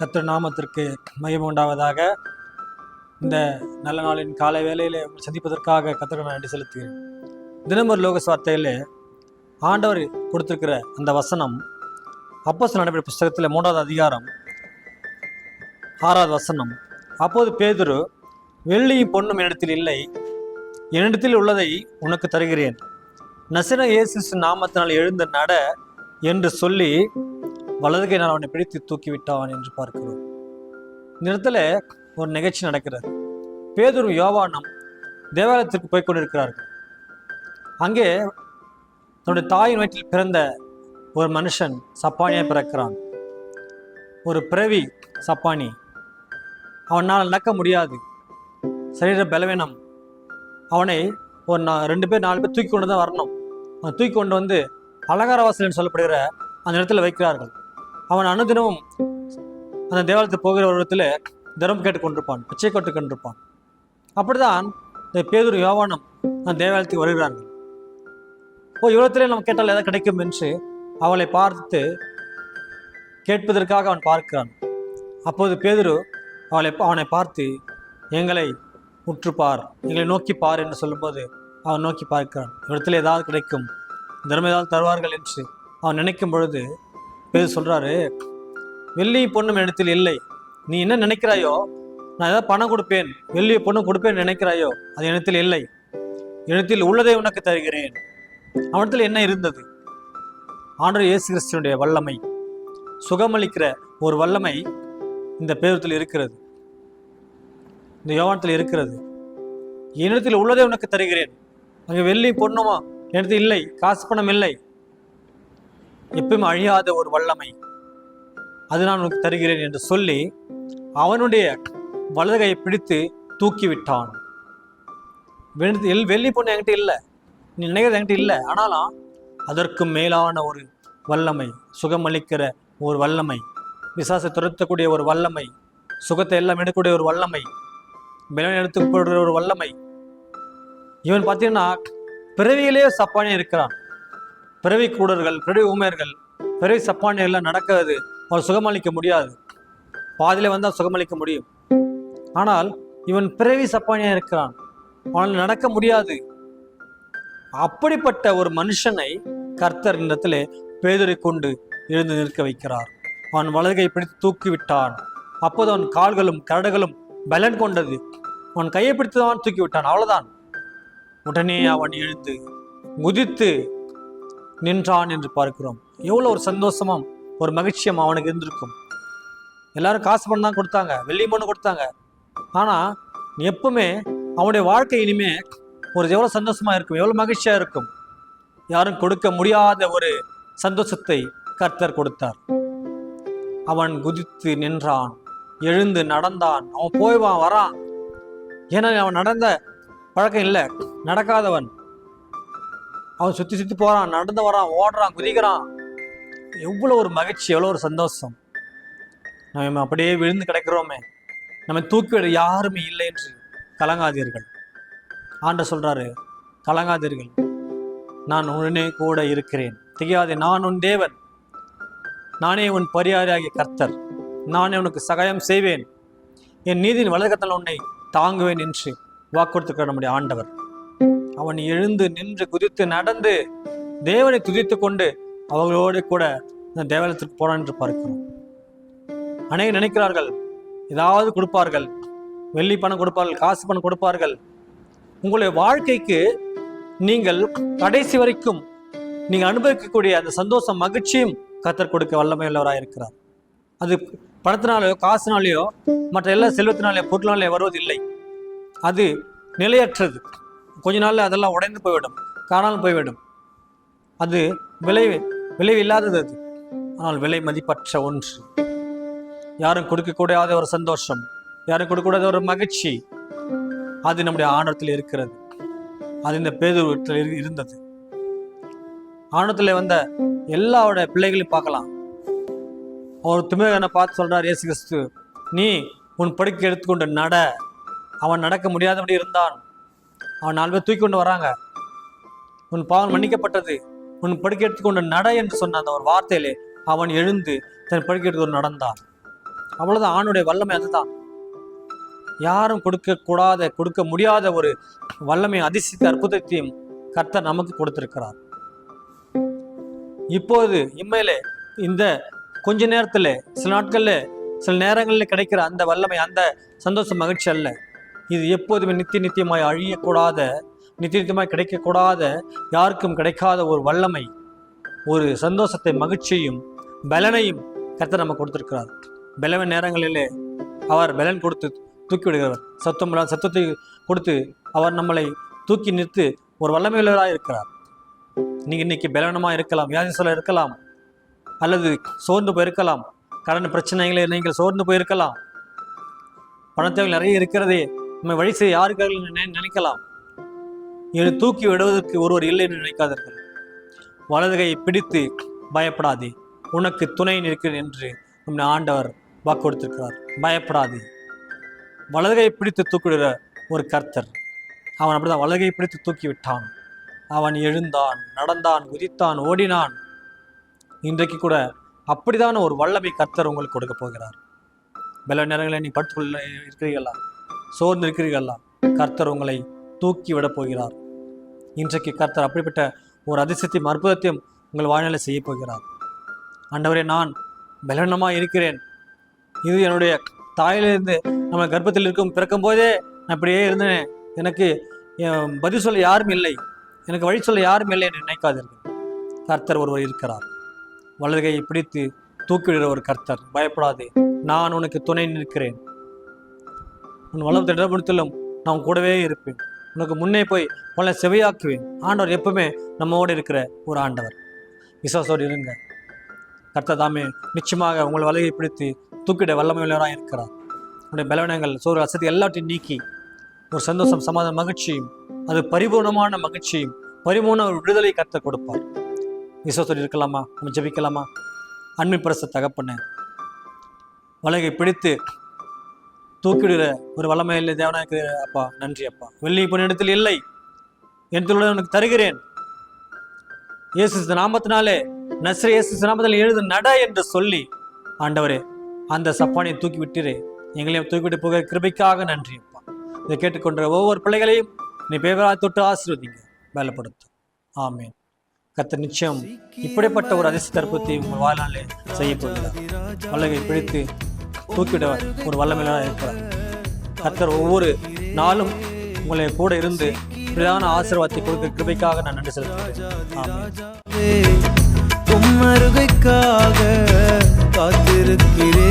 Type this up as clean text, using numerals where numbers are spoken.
கர்த்தர் நாமத்திற்கு மகிமை உண்டாவதாக. இந்த நல்ல நாளின் காலை வேளையிலே சந்திப்பதற்காக கர்த்தருக்கு நான் நன்றி செலுத்துகிறேன். தினமொரு லோக வார்த்தையில் ஆண்டவர் கொடுத்திருக்கிற அந்த வசனம் அப்போஸ்தலர் நடபடிகள் புஸ்தகத்தில் 3வது அதிகாரம் 6வது வசனம். அப்போது பேதுரு, வெள்ளியும் பொன்னும் என்னிடத்தில் இல்லை, என்னிடத்தில் உள்ளதை உனக்கு தருகிறேன், நசரேயனாகிய இயேசு நாமத்தினால் எழுந்து நட என்று சொல்லி வலதுகை நான் அவனை பிடித்து தூக்கிவிட்டான் என்று பார்க்கிறோம். இந்த இடத்துல ஒரு நிகழ்ச்சி நடக்கிறது. பேதுரு யோவானும் தேவாலயத்திற்கு போய் கொண்டிருக்கிறார்கள். அங்கே தன்னுடைய தாயின் வயிற்றில் பிறந்த ஒரு மனுஷன் சப்பானியாக பிறக்கிறான். ஒரு பிறவி சப்பானி. அவனால் நடக்க முடியாது, சரீர பலவீனம். அவனை ஒரு 2 பேர் 4 பேர் தூக்கி கொண்டு தான் வரணும். அவன் தூக்கி கொண்டு வந்து அலங்கார வாசல் சொல்லப்படுகிற அந்த இடத்துல வைக்கிறார்கள். அவன் அனுதினமும் அந்த தேவாலயத்துக்கு போகிற ஒரு இடத்துல தர்மம் கேட்டு கொண்டிருப்பான், பிச்சை கொண்டு கொண்டிருப்பான். அப்படிதான் இந்த பேதுரு யோவானும் அந்த தேவாலயத்துக்கு வருகிறார்கள். இவ்வளத்திலே நம்ம கேட்டால் எதாவது கிடைக்கும் என்று அவளை பார்த்து கேட்பதற்காக அவன் பார்க்கிறான். அப்போது பேதுரு அவனை பார்த்து, எங்களை உற்றுப்பார், எங்களை நோக்கி பார் என்று சொல்லும்போது அவன் நோக்கி பார்க்கிறான். இடத்துல ஏதாவது கிடைக்கும், தர்மம் ஏதாவது தருவார்கள் என்று அவன் நினைக்கும் பொழுது பேதுரு சொல்றாரு, வெள்ளி பொண்ணும் இடத்தில் இல்லை, நீ என்ன நினைக்கிறாயோ, நான் ஏதாவது பணம் கொடுப்பேன், வெள்ளி பொண்ணும் கொடுப்பேன் நினைக்கிறாயோ, அது இடத்தில் இல்லை, இடத்தில் உள்ளதை உனக்கு தருகிறேன். அவனத்தில் என்ன இருந்தது? ஆண்டவர் இயேசு கிறிஸ்துவினுடைய வல்லமை, சுகமளிக்கிற ஒரு வல்லமை இந்த பேதுருவில் இருக்கிறது, இந்த யோவானத்தில் இருக்கிறது. என்னிடத்தில் உள்ளதை உனக்கு தருகிறேன். அங்கே வெள்ளி பொண்ணுமா என்னிடத்தில் இல்லை, காசு பணம் இல்லை, எப்பயும் அழியாத ஒரு வல்லமை, அது நான் உனக்கு தருகிறேன் என்று சொல்லி அவனுடைய வலதுகையை பிடித்து தூக்கிவிட்டான். வெள்ளி பொண்ணு என்கிட்ட இல்லை, நீ நினைக்கிறது என்கிட்ட இல்லை, ஆனாலும் அதற்கு மேலான ஒரு வல்லமை, சுகமளிக்கிற ஒரு வல்லமை, விசாசை துரத்தக்கூடிய ஒரு வல்லமை, சுகத்தை எல்லாம் எடுக்கக்கூடிய ஒரு வல்லமை, பலன் எடுத்துக்கொள்கிற ஒரு வல்லமை. இவன் பார்த்தீங்கன்னா பிறவியிலே சப்பானே இருக்கிறான். பிறவி கூடர்கள், பிறவி ஊமையர்கள், பிறவி சப்பானியெல்லாம் நடக்கிறது அவன் சுகமளிக்க முடியாது. பாதியில வந்தால் சுகமளிக்க முடியும். ஆனால் இவன் பிறவி சப்பானியா இருக்கிறான், அவனால் நடக்க முடியாது. அப்படிப்பட்ட ஒரு மனுஷனை கர்த்தர் இடத்துல பேதுரை கொண்டு எழுந்து நிற்க வைக்கிறார். அவன் வலதுகை பிடித்து தூக்கி விட்டான். அப்போது அவன் கால்களும் கரடுகளும் பலன் கொண்டது. அவன் கையை பிடித்து அவன் தூக்கி விட்டான், அவ்வளவுதான். உடனே அவன் எழுந்து குதித்து நின்றான் என்று பார்க்கிறோம். எவ்வளவு ஒரு சந்தோஷமும் ஒரு மகிழ்ச்சியும் அவனுக்கு இருந்திருக்கும். எல்லாரும் காசு பணம் தான் கொடுத்தாங்க, வெள்ளி பொண்ணு கொடுத்தாங்க. ஆனா எப்பவுமே அவனுடைய வாழ்க்கை இனிமே ஒரு எவ்வளவு சந்தோஷமா இருக்கும், எவ்வளவு மகிழ்ச்சியா இருக்கும். யாரும் கொடுக்க முடியாத ஒரு சந்தோஷத்தை கர்த்தர் கொடுத்தார். அவன் குதித்து நின்றான், எழுந்து நடந்தான். அவன் போய்வான் வரான். ஏன்னா அவன் நடந்த பழக்கம் இல்லை, நடக்காதவன். அவன் சுத்தி சுத்தி போறான், நடந்து வரான், ஓடுறான், குதிக்கிறான். எவ்வளவு ஒரு மகிழ்ச்சி, எவ்வளவு ஒரு சந்தோஷம். நம்ம அப்படியே விழுந்து கிடக்கிறோமே, நம்ம தூக்கிவிட யாருமே இல்லை என்று கலங்காதீர்கள். ஆண்டவர் சொல்றாரு, கலங்காதீர்கள், நான் உடனே கூட இருக்கிறேன், திகையாதே, நான் உன் தேவன், நானே உன் பரிகாரியாகிய கர்த்தர், நானே உனக்கு சகாயம் செய்வேன், என் நீதியின் வலதுகரத்தால் உன்னை தாங்குவேன் என்று வாக்குறுத்திருக்கிற நம்முடைய ஆண்டவர். அவன் எழுந்து நின்று குதித்து நடந்து தேவனை துதித்து கொண்டு அவர்களோடு கூட இந்த தேவாலயத்திற்கு போனான் என்று பார்க்கிறோம். அநேகர் நினைக்கிறார்கள் ஏதாவது கொடுப்பார்கள், வெள்ளி பணம் கொடுப்பார்கள், காசு பணம் கொடுப்பார்கள். உங்களுடைய வாழ்க்கைக்கு நீங்கள் கடைசி வரைக்கும் நீங்கள் அனுபவிக்கக்கூடிய அந்த சந்தோஷம், மகிழ்ச்சியும் கர்த்தர் கொடுக்க வல்லமை உள்ளவராக இருக்கிறார். அது பணத்தினாலேயோ காசுனாலேயோ மற்ற எல்லா செல்வத்தினாலேயோ பொருளினாலேயோ வருவதில்லை. அது நிலையற்றது. கொஞ்ச நாள்ல அதெல்லாம் உடைந்து போய்விடும், காணாமல் போய்விடும். அது விளைவு இல்லாதது. அது ஆனால் விலை மதிப்பற்ற ஒன்று. யாரும் கொடுக்கக்கூடாத ஒரு சந்தோஷம், யாரும் கொடுக்கக்கூடாத ஒரு மகிழ்ச்சி, அது நம்முடைய ஆண்டவத்தில் இருக்கிறது. அது இந்த பேதுருவில் இருந்தது. ஆண்டவத்தில் வந்த எல்லாருடைய பிள்ளைகளையும் பார்க்கலாம். அவர் திமிரனை பார்த்து சொல்றார் இயேசு கிறிஸ்து, நீ உன் படுக்கை எடுத்துக்கொண்டு நட. அவன் நடக்க முடியாதபடி இருந்தான். அவன் 4 பேர் தூக்கி கொண்டு வராங்க. உன் பாவம் மன்னிக்கப்பட்டது, உன் படுக்கை எடுத்துக்கொண்டு நட என்று சொன்ன அந்த ஒரு வார்த்தையிலே அவன் எழுந்து தன் படுக்கை எடுத்துக்கொண்டு நடந்தான். அவ்வளவுதான். ஆணுடைய வல்லமை அதுதான். யாரும் கொடுக்க முடியாத ஒரு வல்லமை, அதிசயத்தை, அற்புதத்தையும் கர்த்தர் நமக்கு கொடுத்திருக்கிறார். இப்போது இம்மையிலே இந்த கொஞ்ச நேரத்துல, சில நாட்கள்ல, சில நேரங்களில் கிடைக்கிற அந்த வல்லமை, அந்த சந்தோஷம், மகிழ்ச்சி அல்ல. இது எப்போதுமே நித்தியமாய் அழியக்கூடாத, நித்தியமாய் கிடைக்கக்கூடாத, யாருக்கும் கிடைக்காத ஒரு வல்லமை, ஒரு சந்தோஷத்தை, மகிழ்ச்சியும் பலனையும் கர்த்தர் நம்ம கொடுத்திருக்கிறார். பலவன் நேரங்களிலே அவர் பலன் கொடுத்து தூக்கி விடுகிறவர். சத்தத்தை கொடுத்து அவர் நம்மளை தூக்கி நிறுத்து ஒரு வல்லமையுள்ளவராக இருக்கிறார். நீங்க இன்னைக்கு பலவனமாக இருக்கலாம், வியாதி சொல்ல இருக்கலாம், அல்லது சோர்ந்து போயிருக்கலாம். கடன் பிரச்சனைகளை நீங்கள் சோர்ந்து போயிருக்கலாம். பணத்தேவை நிறைய இருக்கிறதே, நம்ம வழி செய்ய யாருக்காக நினைக்கலாம். என்னை தூக்கி விடுவதற்கு ஒருவர் இல்லை என்று நினைக்காதீர்கள். வலதுகையை பிடித்து பயப்படாதே, உனக்கு துணை நிற்கிறேன் என்று நம்முடைய ஆண்டவர் வாக்கு கொடுத்திருக்கிறார். பயப்படாதே. வலதுகையை பிடித்து தூக்கிவிடுற ஒரு கர்த்தர். அவன் அப்படிதான் வலதுகையை பிடித்து தூக்கி விட்டான். அவன் எழுந்தான், நடந்தான், குதித்தான், ஓடினான். இன்றைக்கு கூட அப்படிதான் ஒரு வல்லமை கர்த்தர் உங்களுக்கு கொடுக்க போகிறார். பல நேரங்களில் நீ படுத்துக்கொள்ள இருக்கிறீர்களா, சோர்ந்து இருக்கிறீர்களா, கர்த்தர் உங்களை தூக்கி விட போகிறார். இன்றைக்கு கர்த்தர் அப்படிப்பட்ட ஒரு அதிசயத்தையும் அற்புதத்தையும் உங்கள் வாழ்நிலை செய்ய போகிறார். ஆண்டவரே, நான் பலவீனமாக இருக்கிறேன். இது என்னுடைய தாயிலிருந்து நம்ம கர்ப்பத்தில் பிறக்கும் போதே நான் இப்படியே இருந்தேன். எனக்கு பதில் சொல்ல யாரும் இல்லை, எனக்கு வழி சொல்ல யாரும் இல்லை என்று நினைக்காதீர்கள். கர்த்தர் ஒருவர் இருக்கிறார். வலதுகையை பிடித்து தூக்கிவிடுகிற ஒரு கர்த்தர். பயப்படாதே, நான் உனக்கு துணை நிற்கிறேன். உன் வளர்த்த இடப்படுத்தலும் நான் கூடவே இருப்பேன். உனக்கு முன்னே போய் உன்னை செவையாக்குவேன். ஆண்டவர் எப்பவுமே நம்மோடு இருக்கிற ஒரு ஆண்டவர். விசுவாசோடு இருங்க. கர்த்தர் தாமே நிச்சயமாக உங்கள் வலதுகையை பிடித்து தூக்கிட வல்லமையுள்ளவராக இருக்கிறார். உங்களுடைய பலவீனங்கள், சோறு, அசதி எல்லாவற்றையும் நீக்கி ஒரு சந்தோஷம், சமாதான, மகிழ்ச்சியும், அது பரிபூர்ணமான மகிழ்ச்சியும், பரிபூர்ண ஒரு விடுதலை கர்த்தர் கொடுப்பார். விசுவாசோடு இருக்கலாமா? நம்ம ஜெபிக்கலாமா? அன்பின் பிரச தகப்பனே, வலகை பிடித்து தூக்கிடுகிற ஒரு வல்லமையில் தேவனாக இருக்கிற அப்பா, நன்றி அப்பா. வெள்ளி பொன்னிடத்தில் இல்லை, என் தொழிலை உனக்கு தருகிறேன். இயேசு நாமத்தினாலே, நஸ்ரே இயேசு நாமத்தில் எழுது நட என்று சொல்லி ஆண்டவரே அந்த சப்பானியை தூக்கி விட்டுரு, எங்களையும் தூக்கிவிட்டு போகிற கிருபைக்காக நன்றி அப்பா. இதை கேட்டுக்கொண்ட ஒவ்வொரு பிள்ளைகளையும் நீ பேவராக தொட்டு ஆசீர்வதிங்க, பலப்படுத்தும். ஆமேன். கர்த்தர் நிச்சயம் இப்படிப்பட்ட ஒரு அதிசய தற்பத்தை உங்கள் வாழ்நாளே செய்ய போகிறார். வல்லகை பிடித்து தூக்கிவிட ஒரு வல்லமையாக இருக்கிறார். கர்த்தர் ஒவ்வொரு நாளும் உங்களை கூட இருந்து பிரதான ஆசீர்வாதத்தை கொடுக்க கிருபைக்காக நான் நன்றி செலுத்துகிறேன். ஆமென். உம்மருகைக்காக காத்திருக்கிறேன்.